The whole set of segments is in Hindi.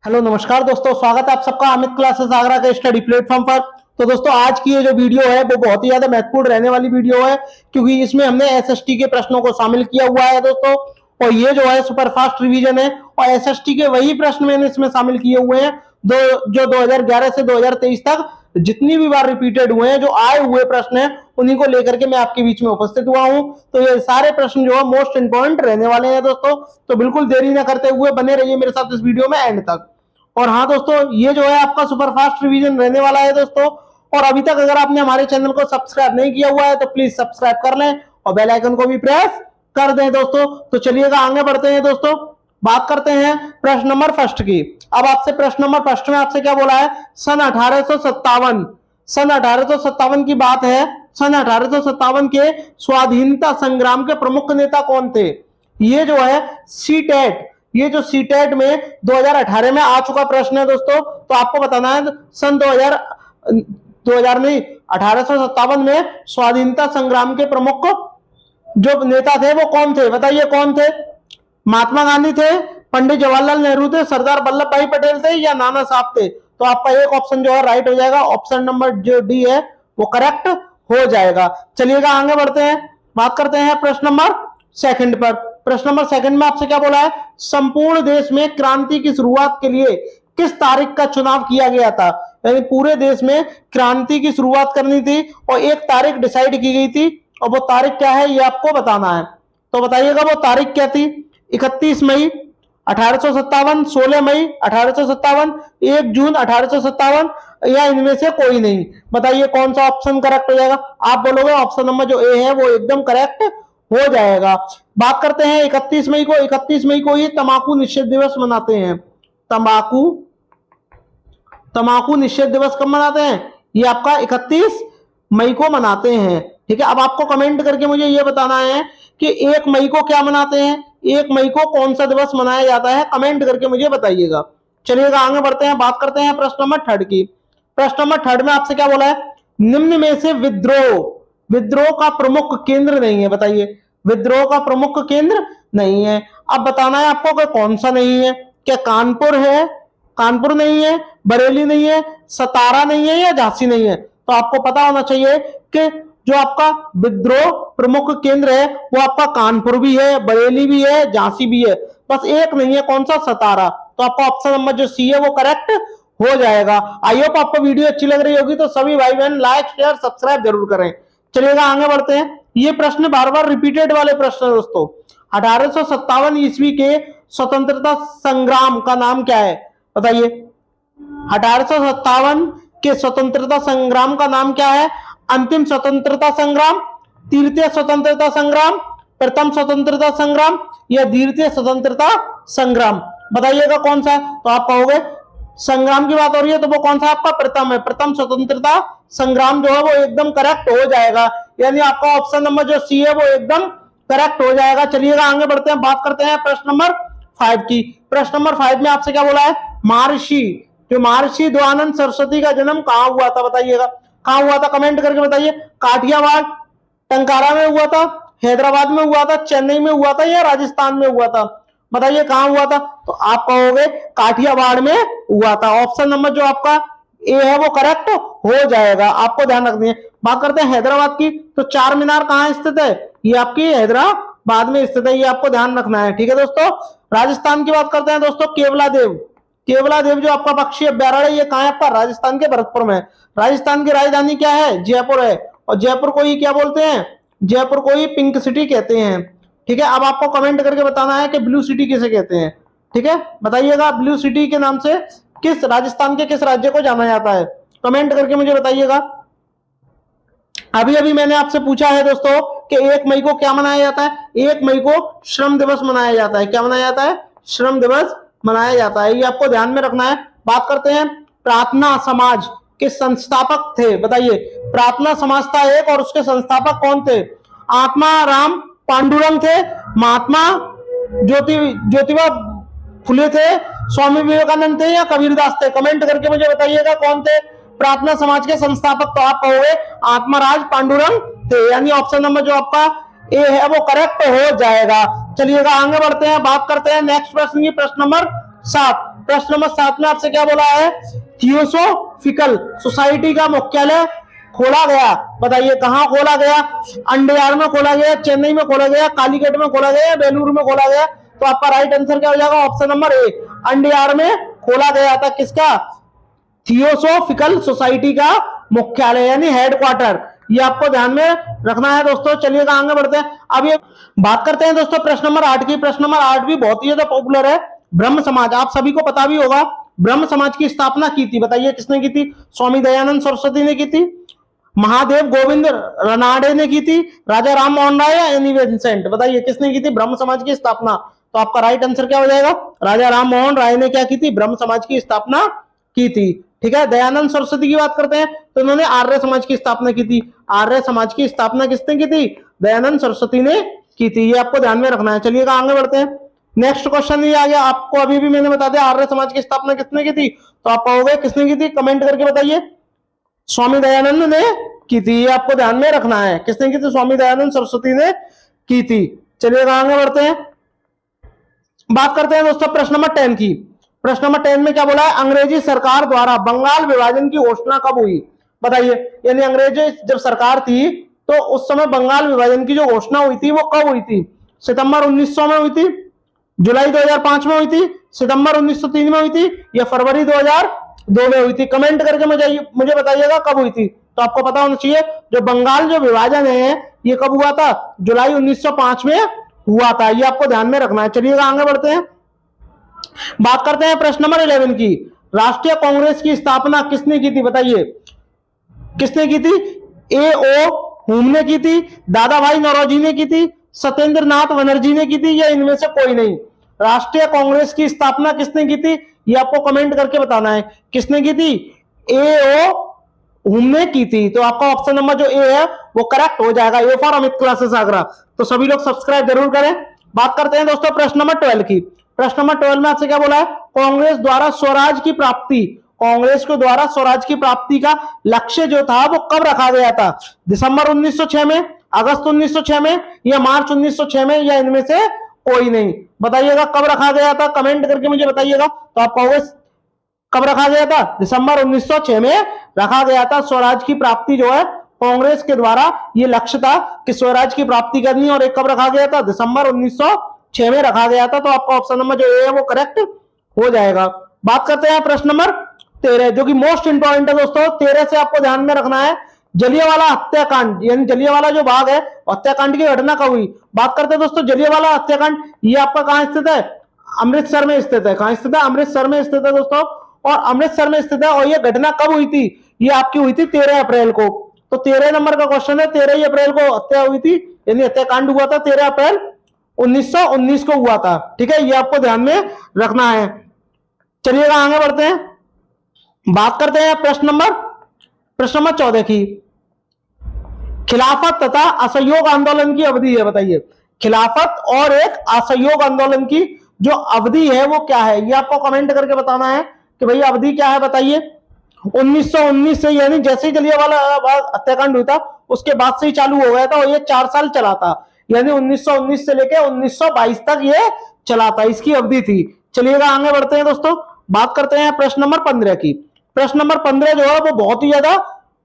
हेलो नमस्कार दोस्तों, स्वागत है आप सबका अमित क्लासेस आगरा के स्टडी प्लेटफॉर्म पर। तो दोस्तों आज की ये जो वीडियो है वो बहुत ही ज्यादा महत्वपूर्ण रहने वाली वीडियो है, क्योंकि इसमें हमने एसएसटी के प्रश्नों को शामिल किया हुआ है दोस्तों। और ये जो है सुपरफास्ट रिवीजन है और एसएसटी के वही प्रश्न मैंने इसमें शामिल किए हुए हैं जो 2011 से 2023 तक जितनी भी बार रिपीटेड हुए हैं, जो आए हुए प्रश्न हैं, उन्हीं को लेकर के मैं आपके बीच में उपस्थित हुआ हूं। तो ये सारे प्रश्न जो है मोस्ट इंपॉर्टेंट रहने वाले हैं दोस्तों। तो बिल्कुल देरी ना करते हुए बने रहिए मेरे साथ इस वीडियो में एंड तक। और हाँ दोस्तों, ये जो है आपका सुपरफास्ट रिवीजन रहने वाला है दोस्तों। और अभी तक अगर आपने हमारे चैनल को सब्सक्राइब नहीं किया हुआ है तो प्लीज सब्सक्राइब कर लें और बेल आइकन को भी प्रेस कर दें दोस्तों। तो चलिएगा आगे बढ़ते हैं दोस्तों, बात करते हैं प्रश्न नंबर फर्स्ट की। अब आपसे प्रश्न नंबर फर्स्ट में आपसे क्या बोला है, सन 1857 की बात है। सन 1857 के स्वाधीनता संग्राम के प्रमुख नेता कौन थे? ये जो है सीटेट, ये जो सीटेट में 2018 में आ चुका प्रश्न है दोस्तों। तो आपको बताना है सन 2000 नहीं, 1857 में स्वाधीनता संग्राम के प्रमुख जो नेता थे वो कौन थे? बताइए कौन थे? महात्मा गांधी थे, पंडित जवाहरलाल नेहरू थे, सरदार वल्लभ भाई पटेल थे या नाना साहब थे? तो आपका एक ऑप्शन जो है राइट हो जाएगा, ऑप्शन नंबर जो डी है वो करेक्ट हो जाएगा। चलिएगा आगे बढ़ते हैं, बात करते हैं प्रश्न नंबर सेकंड पर। प्रश्न नंबर सेकंड में आपसे क्या बोला है, संपूर्ण देश में क्रांति की शुरुआत के लिए किस तारीख का चुनाव किया गया था? यानी पूरे देश में क्रांति की शुरुआत करनी थी और एक तारीख डिसाइड की गई थी, और वो तारीख क्या है ये आपको बताना है। तो बताइएगा वो तारीख क्या थी? 31 मई 1857, 16 मई 1857, 1 जून 1857 या इनमें से कोई नहीं? बताइए कौन सा ऑप्शन करेक्ट हो जाएगा? आप बोलोगे ऑप्शन नंबर जो ए है वो एकदम करेक्ट हो जाएगा। बात करते हैं 31 मई को। 31 मई को ही तंबाकू निषेध दिवस मनाते हैं। तंबाकू निषेध दिवस कब मनाते हैं? ये आपका 31 मई को मनाते हैं। ठीक है, अब आपको कमेंट करके मुझे ये बताना है कि 1 मई को क्या मनाते हैं, 1 मई को कौन सा दिवस मनाया जाता है, कमेंट करके मुझे बताइएगा। चलिएगा आगे बढ़ते हैं, बात करते हैं प्रश्न नंबर थर्ड की। प्रश्न नंबर थर्ड में आपसे क्या बोला है, निम्न में से विद्रोह का प्रमुख केंद्र नहीं है? बताइए विद्रोह का प्रमुख केंद्र नहीं है। अब बताना है आपको कि कौन सा नहीं है। क्या कानपुर है? कानपुर नहीं है, बरेली नहीं है, सतारा नहीं है या झांसी नहीं है? तो आपको पता होना चाहिए कि जो आपका विद्रोह प्रमुख केंद्र है वो आपका कानपुर भी है, बरेली भी है, झांसी भी है, बस एक नहीं है, कौन सा? सतारा। तो आपका ऑप्शन नंबर जो सी है वो करेक्ट हो जाएगा। आई होप आपको वीडियो अच्छी लग रही होगी, तो सभी भाई बहन लाइक शेयर सब्सक्राइब जरूर करें। चलिएगा आगे बढ़ते हैं, ये प्रश्न बार बार रिपीटेड वाले प्रश्न है दोस्तों। 1857 ईस्वी के स्वतंत्रता संग्राम का नाम क्या है? बताइए 1857 के स्वतंत्रता संग्राम का नाम क्या है? अंतिम स्वतंत्रता संग्राम, तृतीय स्वतंत्रता संग्राम, प्रथम स्वतंत्रता संग्राम या द्वितीय स्वतंत्रता संग्राम? बताइएगा कौन सा? तो आप कहोगे संग्राम की बात हो रही है तो वो कौन सा आपका? प्रथम है, प्रथम स्वतंत्रता संग्राम जो है वो एकदम करेक्ट हो जाएगा। यानी आपका ऑप्शन नंबर जो सी है वो एकदम करेक्ट हो जाएगा। चलिएगा आगे बढ़ते हैं, बात करते हैं प्रश्न नंबर 5 की। प्रश्न नंबर 5 में आपसे क्या बोला है, महर्षि दयानंद सरस्वती का जन्म कहां हुआ था? बताइएगा कहां हुआ था, कमेंट करके बताइए। काठियावाड़, टंकारा में हुआ था, हैदराबाद में हुआ था, चेन्नई में हुआ था या राजस्थान में हुआ था? बताइए कहां हुआ था? तो आप कहोगे काठियावाड़ में हुआ था। ऑप्शन नंबर जो आपका ए है वो करेक्ट हो जाएगा, आपको ध्यान रखनी है। बात करते हैं हैदराबाद की, तो चार मीनार कहां स्थित है? ये आपकी हैदराबाद में स्थित है, ये आपको ध्यान रखना है। ठीक है दोस्तों, राजस्थान की बात करते हैं दोस्तों। केवला देव जो आपका पक्षी अभ्यारण्य है ये कहां है? आपका राजस्थान के भरतपुर में। राजस्थान की राजधानी क्या है? जयपुर है, और जयपुर को ही क्या बोलते हैं? जयपुर को ही पिंक सिटी कहते हैं। ठीक है, अब आपको कमेंट करके बताना है कि ब्लू सिटी किसे कहते हैं। ठीक है, बताइएगा ब्लू सिटी के नाम से किस राजस्थान के किस राज्य को जाना जाता है? कमेंट करके मुझे बताइएगा। अभी अभी मैंने आपसे पूछा है दोस्तों कि 1 मई को क्या मनाया जाता है? 1 मई को श्रम दिवस मनाया जाता है। क्या मनाया जाता है? श्रम दिवस मनाया जाता है, ये आपको ध्यान में रखना है। बात करते हैं प्रार्थना समाज के संस्थापक थे। बताइए प्रार्थना समाज था एक, और उसके संस्थापक कौन थे? आत्मा राम पांडुरंग थे, महात्मा ज्योतिबा फुले थे, स्वामी विवेकानंद थे या कबीरदास थे? कमेंट करके मुझे बताइएगा कौन थे प्रार्थना समाज के संस्थापक। तो आप कहोगे आत्माराज पांडुरंग थे, यानी ऑप्शन नंबर जो आपका ए है वो करेक्ट हो जाएगा। चलिएगा आगे बढ़ते हैं, बात करते हैं नेक्स्ट प्रश्न की। प्रश्न नंबर 7, प्रश्न नंबर 7 में आपसे क्या बोला है, थियोसोफिकल सोसाइटी का मुख्यालय खोला गया, बताइए कहां खोला गया, अंडयार में खोला गया, चेन्नई में खोला गया, कालीकट में खोला गया, बेलूर में खोला गया। तो आपका राइट आंसर क्या हो जाएगा, ऑप्शन नंबर ए, अंडयार में खोला गया था। किसका, थियोसोफिकल सोसाइटी का मुख्यालय यानी हेडक्वार्टर, ये आपको ध्यान में रखना है दोस्तों। चलिएगा आगे बढ़ते हैं। अब ये बात करते हैं दोस्तों प्रश्न नंबर 8 की। प्रश्न नंबर 8 भी बहुत ही ज्यादा पॉपुलर है। ब्रह्म समाज, आप सभी को पता भी होगा, ब्रह्म समाज की स्थापना की थी, बताइए किसने की थी, स्वामी दयानंद सरस्वती ने की थी, महादेव गोविंद रनाडे ने की थी, राजा राम मोहन राय या एनी बेसेंट, बताइए किसने की थी ब्रह्म समाज की स्थापना। तो आपका राइट आंसर क्या हो जाएगा, राजा राम मोहन राय ने क्या की थी, ब्रह्म समाज की स्थापना की थी। ठीक है, दयानंद सरस्वती की बात करते हैं तो उन्होंने आर्य समाज की स्थापना की थी। आर्य समाज की स्थापना किसने की थी, दयानंद सरस्वती ने की थी, ये आपको ध्यान में रखना है। चलिएगा आगे बढ़ते हैं। नेक्स्ट क्वेश्चन ये आ गया, आपको अभी भी मैंने बता दिया आर्य समाज की स्थापना किसने की थी, तो आप कहोगे किसने की थी, कमेंट करके बताइए। स्वामी दयानंद ने की थी, ये आपको ध्यान में रखना है, किसने की थी, स्वामी दयानंद सरस्वती ने की थी। चलिएगा आगे बढ़ते हैं। बात करते हैं दोस्तों प्रश्न नंबर 10 की। प्रश्न नंबर 10 में क्या बोला है, अंग्रेजी सरकार द्वारा बंगाल विभाजन की घोषणा कब हुई, बताइए। यानी अंग्रेजी जब सरकार थी तो उस समय बंगाल विभाजन की जो घोषणा हुई थी वो कब हुई थी, सितंबर 1900 में हुई थी, जुलाई 2005 में हुई थी, सितंबर 1903 में हुई थी, या फरवरी 2002 में हुई थी। कमेंट करके मुझे बताइएगा कब हुई थी। तो आपको पता होना चाहिए जो बंगाल जो विभाजन है ये कब हुआ था, जुलाई 1905 में हुआ था, ये आपको ध्यान में रखना है। चलिएगा आगे बढ़ते हैं। बात करते हैं प्रश्न नंबर 11 की। राष्ट्रीय कांग्रेस की स्थापना किसने की थी, बताइए किसने की थी, ए ओ हुम ने की थी, दादा भाई नौरोजी ने की थी, सत्येंद्र नाथ बनर्जी ने की थी, या इनमें से कोई नहीं। राष्ट्रीय कांग्रेस की स्थापना किसने की थी, ये आपको कमेंट करके बताना है, किसने की थी, ए ओ हुम ने की थी। तो आपका ऑप्शन नंबर जो ए है वो करेक्ट हो जाएगा, A for Amit classes Agra. तो सभी लोग सब्सक्राइब जरूर करें। बात करते हैं दोस्तों प्रश्न नंबर 12 की। प्रश्न नंबर 12 में आपसे क्या बोला है, कांग्रेस द्वारा स्वराज की प्राप्ति, कांग्रेस को द्वारा स्वराज की प्राप्ति का लक्ष्य जो था वो कब रखा गया था, दिसंबर 1906 में, अगस्त 1906 में, या मार्च 1906 में, या इनमें से कोई नहीं। बताइएगा कब रखा गया था, कमेंट करके मुझे बताइएगा। तो आप कहोगे कब रखा गया था, दिसंबर 1906 में रखा गया था। स्वराज की प्राप्ति जो है कांग्रेस के द्वारा ये लक्ष्य था कि स्वराज की प्राप्ति करनी, और एक कब रखा गया था, दिसंबर 1906 में रखा गया था। तो आपका ऑप्शन नंबर जो ए है वो करेक्ट हो जाएगा। बात करते हैं प्रश्न नंबर 13 जो कि मोस्ट इंपॉर्टेंट है दोस्तों। 13 से आपको ध्यान में रखना है, जलियांवाला हत्याकांड, यानी जलियांवाला जो भाग है हत्याकांड की घटना कब हुई। बात करते हैं दोस्तों जलियांवाला हत्याकांड, ये आपका कहां स्थित है, अमृतसर में स्थित है। कहां स्थित है, अमृतसर में स्थित है दोस्तों, और अमृतसर में स्थित है। और ये घटना कब हुई थी, ये आपकी हुई थी 13 अप्रैल को। तो 13 नंबर का क्वेश्चन है, 13 अप्रैल को हत्या हुई थी, यानी हत्याकांड हुआ था 13 अप्रैल 1919 को हुआ था। ठीक है, ये आपको ध्यान में रखना है। चलिएगा आगे बढ़ते हैं। बात करते हैं प्रश्न नंबर 14 की। खिलाफत तथा असहयोग आंदोलन की अवधि है, बताइए खिलाफत और एक असहयोग आंदोलन की जो अवधि है वो क्या है, ये आपको कमेंट करके बताना है कि भाई अवधि क्या है। बताइए 1919 से, यानी जैसे ही जलियांवाला हत्याकांड हुआ था उसके बाद से ही चालू हो गया था, और ये 4 साल चला था, यानी 1919 से लेकर 1922 तक ये चला था, इसकी अवधि थी। चलिएगा आगे बढ़ते हैं दोस्तों। बात करते हैं प्रश्न नंबर 15 की। प्रश्न नंबर 15 जो है वो बहुत ही ज्यादा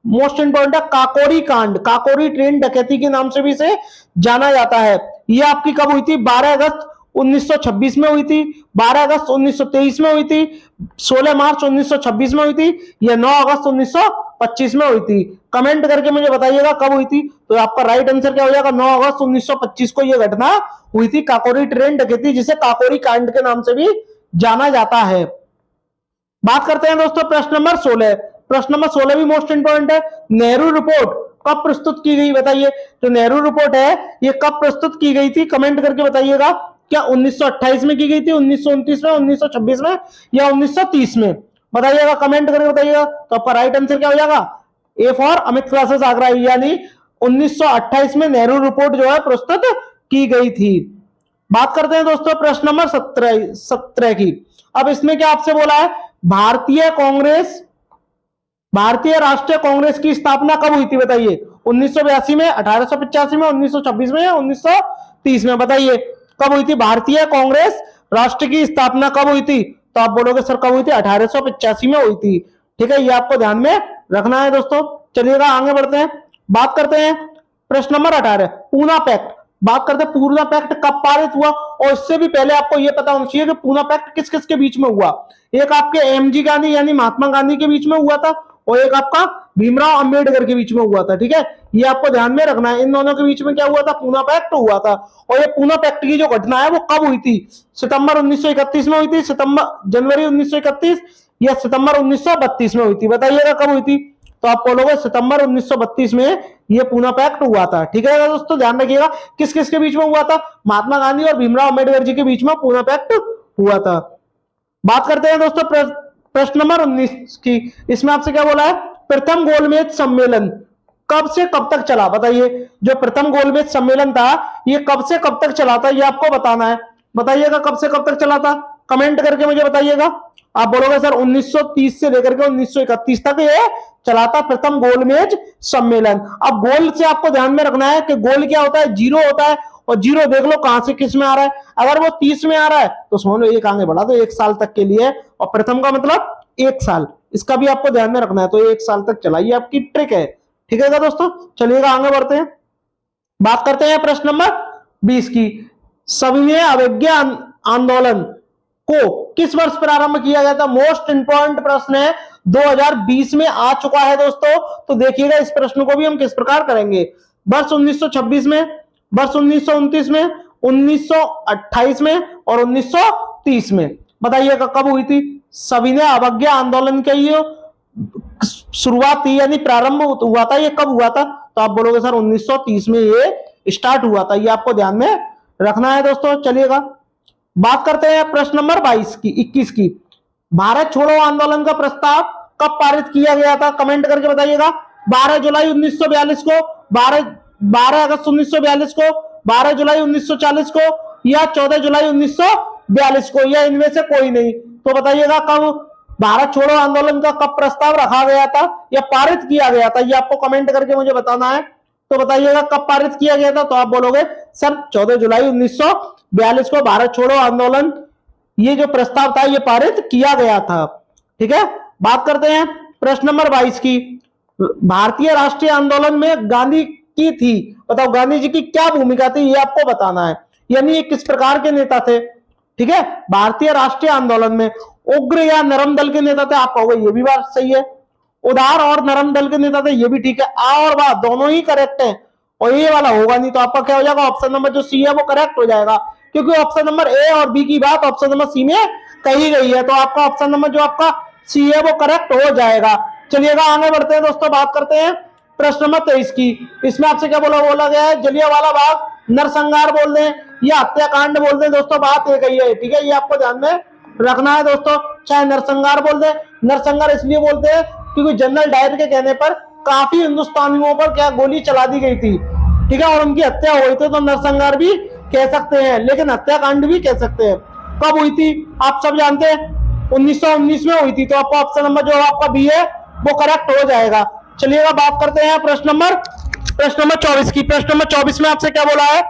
मोस्ट इंपोर्टेंट है, काकोरी कांड, काकोरी ट्रेन डकैती के नाम से भी इसे जाना जाता है। ये आपकी कब हुई थी, 12 अगस्त 1926 में हुई थी, 12 अगस्त 1923 में हुई थी, 16 मार्च 1926 में हुई थी, या 9 अगस्त 1925 में हुई थी। कमेंट करके मुझे बताइएगा कब हुई थी। तो आपका राइट आंसर क्या हो जाएगा, 9 अगस्त 1925 को यह घटना हुई थी, काकोरी ट्रेन डकैती, जिसे काकोरी कांड के नाम से भी जाना जाता है। बात करते हैं दोस्तों प्रश्न नंबर 16। प्रश्न नंबर 16 भी मोस्ट इंपोर्टेंट है। नेहरू रिपोर्ट कब प्रस्तुत की गई, बताइए जो नेहरू रिपोर्ट है ये कब प्रस्तुत की गई थी, कमेंट करके बताइएगा। क्या 1928 में की गई थी, 1929 में, 1926 में, या 1930 में, बताइएगा कमेंट करके बताइएगा। तो आपका राइट आंसर क्या हो जाएगा, A for Amit classes Agra, यानी 1928 में नेहरू रिपोर्ट जो है प्रस्तुत की गई थी। बात करते हैं दोस्तों प्रश्न नंबर 17 की। अब इसमें क्या आपसे बोला है, भारतीय राष्ट्रीय कांग्रेस की स्थापना कब हुई थी, बताइए 1982 में, 1885 में, 1926 में, या 1930 में, बताइए कब हुई थी भारतीय कांग्रेस राष्ट्र की स्थापना कब हुई थी। तो आप बोलोगे सर कब हुई थी, 1885 में हुई थी। ठीक है, ये आपको ध्यान में रखना है दोस्तों। चलिएगा आगे बढ़ते हैं, बात करते हैं प्रश्न नंबर 18 पूना पैक्ट। बात करते हैं पूना पैक्ट कब पारित हुआ, और इससे भी पहले आपको यह पता होना चाहिए कि पूना पैक्ट किस किस के बीच में हुआ। एक आपके एमजी गांधी यानी महात्मा गांधी के बीच में हुआ था, और एक आपका भीमराव अंबेडकर के बीच में हुआ था। ठीक है, ये आपको ध्यान में रखना है, इन दोनों के बीच में क्या हुआ था, पूना पैक्ट हुआ था। और ये पूना पैक्ट की जो घटना है वो कब हुई थी, सितंबर 1931 में हुई थी, जनवरी 1931 या सितंबर 1932 में हुई थी। बताइएगा कब हुई थी, तो आप बोलोगे सितंबर 1932 में ये पूना पैक्ट हुआ था। ठीक है दोस्तों, ध्यान रखिएगा किस किस के बीच में हुआ था, महात्मा गांधी और भीमराव अंबेडकर जी के बीच में पूना पैक्ट हुआ था। बात करते हैं दोस्तों प्रश्न नंबर 19 की। इसमें आपसे क्या बोला है, प्रथम गोलमेज सम्मेलन कब से कब तक चला। बताइए, जो प्रथम गोलमेज सम्मेलन था ये कब से कब तक चला था, ये आपको बताना है। बताइएगा कब से कब तक चला था, कमेंट करके मुझे बताइएगा। आप बोलोगे सर 1930 से लेकर के 1931 तक ये चला था प्रथम गोलमेज सम्मेलन। अब गोल से आपको ध्यान में रखना है कि गोल क्या होता है, जीरो होता है, और जीरो देख लो कहां से किस में आ रहा है। अगर वो 30 में आ रहा है तो समझ लो एक आगे बढ़ा दो, 1 साल तक के लिए, और प्रथम का मतलब 1 साल, इसका भी आपको ध्यान में रखना है। तो 1 साल तक चला, ये आपकी ट्रिक है। ठीक है दोस्तों, चलिएगा आगे बढ़ते हैं, बात करते हैं प्रश्न नंबर 20 की। सविनय अवज्ञा आंदोलन को किस वर्ष प्रारंभ किया गया था। मोस्ट इंपॉर्टेंट प्रश्न है, 2020 में आ चुका है दोस्तों। तो देखिएगा इस प्रश्न को भी हम किस प्रकार करेंगे, वर्ष 1926 में, वर्ष 1929 में, 1928 में और 1930 में। बताइएगा कब हुई थी सविनय अवज्ञा आंदोलन के ये शुरुआत थी यानी प्रारंभ हुआ था, ये कब हुआ था, तो आप बोलोगे सर 1930 में ये स्टार्ट हुआ था। ये आपको ध्यान में रखना है दोस्तों। चलिएगा बात करते हैं प्रश्न नंबर 21 की। भारत छोड़ो आंदोलन का प्रस्ताव कब पारित किया गया था, कमेंट करके बताइएगा। 12 जुलाई 1942 को, 12 अगस्त 1942 को, 12 जुलाई 1940 को या 14 जुलाई 1942 को, या इनमें से कोई नहीं। तो बताइएगा कब भारत छोड़ो आंदोलन का कब प्रस्ताव रखा गया था या पारित किया गया था, ये आपको कमेंट करके मुझे बताना है। तो बताइएगा कब पारित किया गया था, तो आप बोलोगे सर 14 जुलाई 1942 को भारत छोड़ो आंदोलन ये जो प्रस्ताव था ये पारित किया गया था। ठीक है, बात करते हैं प्रश्न नंबर 22 की। भारतीय राष्ट्रीय आंदोलन में गांधी की थी, बताओ गांधी जी की क्या भूमिका थी, ये आपको बताना है, यानी ये किस प्रकार के नेता थे। ठीक है, भारतीय राष्ट्रीय आंदोलन में उग्र या नरम दल के नेता थे, आप कहोगे ये भी बात सही है। उदार और नरम दल के नेता थे, ये भी ठीक है। आ और बा दोनों ही करेक्ट है, और ये वाला होगा नहीं, तो आपका क्या हो जाएगा, ऑप्शन नंबर जो सी है वो करेक्ट हो जाएगा, क्योंकि ऑप्शन नंबर ए और बी की बात ऑप्शन नंबर सी में कही गई है। तो आपका ऑप्शन नंबर जो आपका सी है वो करेक्ट हो जाएगा। चलिएगा आगे बढ़ते हैं दोस्तों, बात करते हैं प्रश्न नंबर 23 की। इसमें आपसे क्या बोला गया है, जलियांवाला बाग नरसंहार बोल दें या हत्याकांड बोल दें दोस्तों, बात एक ही है। ठीक है, ये आपको ध्यान में रखना है दोस्तों। चाहे नरसंहार बोल दें, नरसंहार इसलिए बोलते हैं क्योंकि जनरल डायर के कहने पर काफी हिंदुस्तानियों पर क्या गोली चला दी गई थी। ठीक है, और उनकी हत्या हुई थी, तो नरसंहार भी कह सकते हैं, लेकिन हत्याकांड भी कह सकते हैं। कब हुई थी आप सब जानते हैं, 1919 में हुई थी। तो आपका ऑप्शन नंबर जो आपका बी है वो करेक्ट हो जाएगा। चलिएगा बात करते हैं प्रश्न नंबर 24 की। प्रश्न नंबर 24 में आपसे क्या बोला है,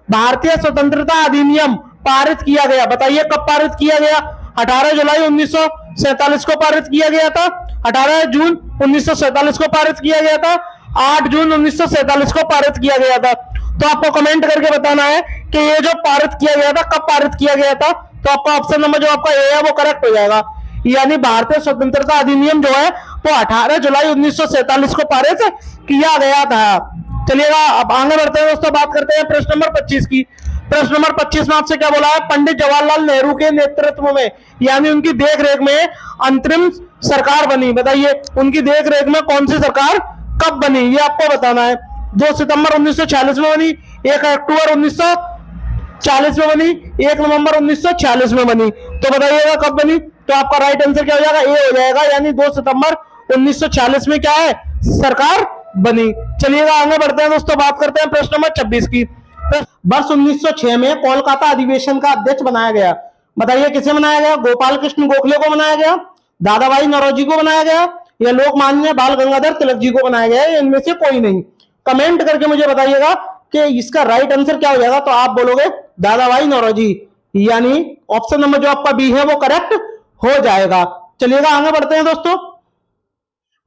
भारतीय स्वतंत्रता अधिनियम पारित किया गया। बताइए कब पारित किया गया, 18 जुलाई 1947 को पारित किया गया था, 18 जून 1947 को पारित किया गया था, 8 जून 1947 को पारित किया गया था। तो आपको कमेंट करके बताना है कि ये जो पारित किया गया था कब पारित किया गया था। तो आपका ऑप्शन नंबर जो आपका ए है वो करेक्ट हो जाएगा, यानी भारतीय स्वतंत्रता अधिनियम जो है वो 18 जुलाई 1947 को पारित किया गया था। चलिएगा अब आगे बढ़ते हैं दोस्तों, बात करते हैं प्रश्न नंबर 25 की। प्रश्न नंबर 25 में आपसे क्या बोला है, पंडित जवाहरलाल नेहरू के नेतृत्व में यानी उनकी देखरेख में अंतरिम सरकार बनी। बताइए उनकी देखरेख में कौन सी सरकार कब बनी, ये आपको बताना है। 2 सितंबर 1946 में बनी, 1 अक्टूबर 1940 में बनी, 1 नवंबर 1946 में बनी। तो बताइएगा कब बनी, तो आपका राइट आंसर क्या हो जाएगा, ए हो जाएगा, यानी 2 सितंबर 1946 में क्या है सरकार बनी। चलिएगा आगे बढ़ते हैं दोस्तों, बात करते हैं प्रश्न नंबर 26 की। वर्ष 1906 में कोलकाता अधिवेशन का अध्यक्ष बनाया गया। बताइए किसे बनाया गया, गोपाल कृष्ण गोखले को बनाया गया, दादा भाई नौरोजी को बनाया गया या लोकमान्य बाल गंगाधर तिलक जी को बनाया गया, इनमें से कोई नहीं। कमेंट करके मुझे बताइएगा कि इसका राइट आंसर क्या हो जाएगा। तो आप बोलोगे दादा भाई नौरोजी, यानी ऑप्शन नंबर जो आपका बी है वो करेक्ट हो जाएगा। चलिएगा आगे बढ़ते हैं दोस्तों,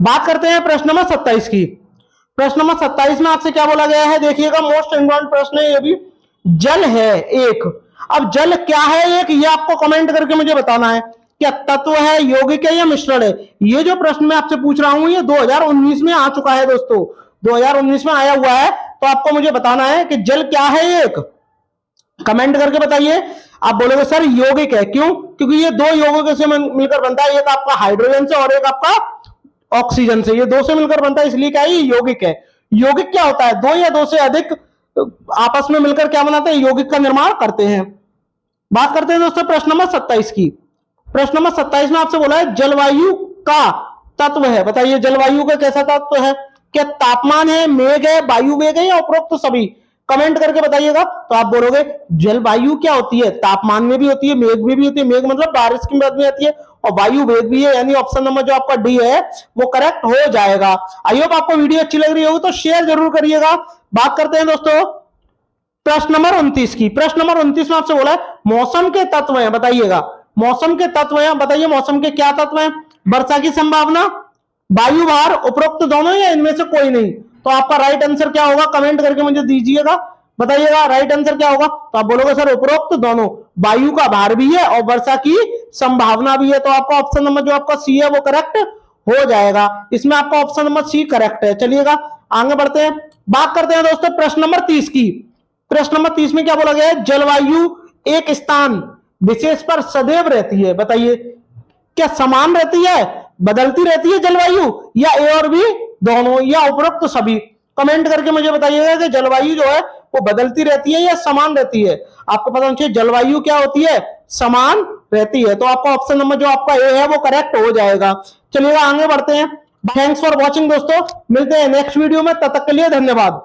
बात करते हैं प्रश्न नंबर 27 की। प्रश्न नंबर 27 में आपसे क्या बोला गया है, देखिएगा मोस्ट इंपॉर्टेंट प्रश्न है ये भी। जल है एक, अब जल क्या है एक, ये आपको कमेंट करके मुझे बताना है। क्या तत्व है, यौगिक है या मिश्रण है? ये जो प्रश्न मैं आपसे पूछ रहा हूं ये 2019 में आ चुका है दोस्तों, 2019 में आया हुआ है। तो आपको मुझे बताना है कि जल क्या है एक, कमेंट करके बताइए। आप बोलोगे सर यौगिक है, क्यों? क्योंकि ये दो यौगिकों से मिलकर बनता है, एक आपका हाइड्रोजन से और एक आपका ऑक्सीजन से, ये दो से मिलकर बनता है, इसलिए क्या है यौगिक है। यौगिक क्या होता है, दो या दो से अधिक आपस में मिलकर क्या बनाते हैं, यौगिक का निर्माण करते हैं। बात करते हैं दोस्तों प्रश्न नंबर 27 की। प्रश्न नंबर 27 में आपसे बोला है जलवायु का तत्व है, बताइए जलवायु का कैसा तत्व है? क्या तापमान है, मेघ है, वायु वेग है या उपरोक्त सभी? कमेंट करके बताइएगा। तो आप बोलोगे जलवायु क्या होती है, तापमान में भी होती है, मेघ में भी होती है, मेघ मतलब बारिश की बात में आती है, और वायु वेग भी है, यानी ऑप्शन नंबर जो आपका डी है वो करेक्ट हो जाएगा। आई होप आपको वीडियो अच्छी लग रही होगी तो शेयर जरूर करिएगा। बात करते हैं दोस्तों प्रश्न नंबर 29 की। प्रश्न नंबर 29 में आपसे बोला है मौसम के तत्व हैं, बताइएगा मौसम के तत्व हैं, बताइए मौसम के क्या तत्व हैं? वर्षा की संभावना, वायु भार, उपरोक्त दोनों या इनमें से कोई नहीं? तो आपका राइट आंसर क्या होगा, कमेंट करके मुझे दीजिएगा, बताइएगा राइट आंसर क्या होगा। तो आप बोलोगे सर उपरोक्त दोनों, वायु का भार भी है और वर्षा की संभावना भी है। तो आपका ऑप्शन नंबर जो आपका सी है वो करेक्ट हो जाएगा, इसमें आपका ऑप्शन नंबर सी करेक्ट है। चलिएगा आगे बढ़ते हैं, बात करते हैं दोस्तों प्रश्न नंबर 30 की। प्रश्न नंबर 30 में क्या बोला गया है, जलवायु एक स्थान विशेष पर सदैव रहती है, बताइए क्या समान रहती है, बदलती रहती है जलवायु, या ए और बी दोनों, या उपरोक्त सभी? कमेंट करके मुझे बताइएगा कि जलवायु जो है वो बदलती रहती है या समान रहती है। आपको पता होना चाहिए जलवायु क्या होती है, समान रहती है। तो आपका ऑप्शन नंबर जो आपका ए है वो करेक्ट हो जाएगा। चलिएगा आगे बढ़ते हैं। थैंक्स फॉर वॉचिंग दोस्तों, मिलते हैं नेक्स्ट वीडियो में, तब तक के लिए धन्यवाद।